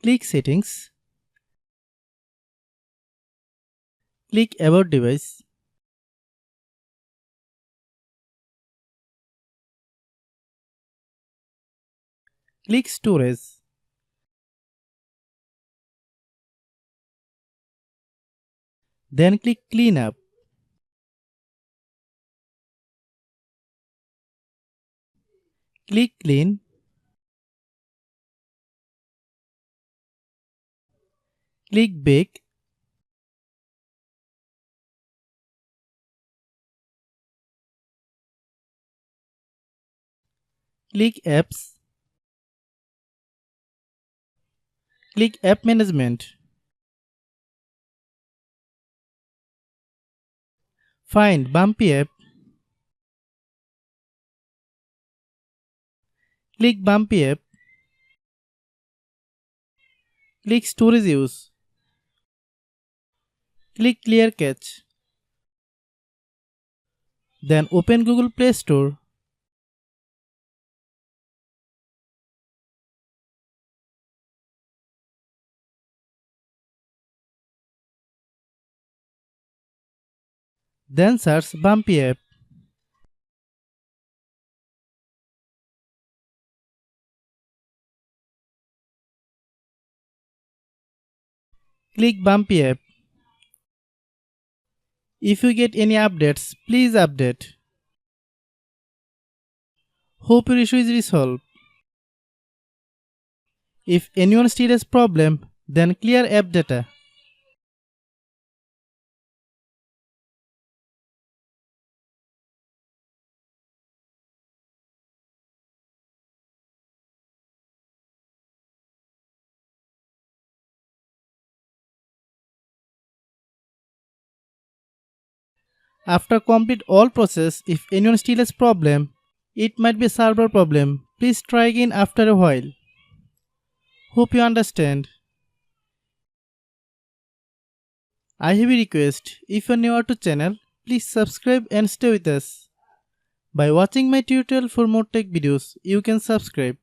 Click Settings. Click About Device. Click Storage. Then click Cleanup. Click Clean. Click Bake. Click Apps. Click App Management. Find Bumpy App. Click Bumpy App. Click Storage Use. Click Clear Cache. Then open Google Play Store. Then search Bumpy App. Click Bumpy App. If you get any updates, please update. Hope your issue is resolved. If anyone still has problem, then clear app data. After complete all process, if anyone still has problem, it might be a server problem. Please try again after a while. Hope you understand. I have a request. If you are new to channel, please subscribe and stay with us. By watching my tutorial for more tech videos, you can subscribe.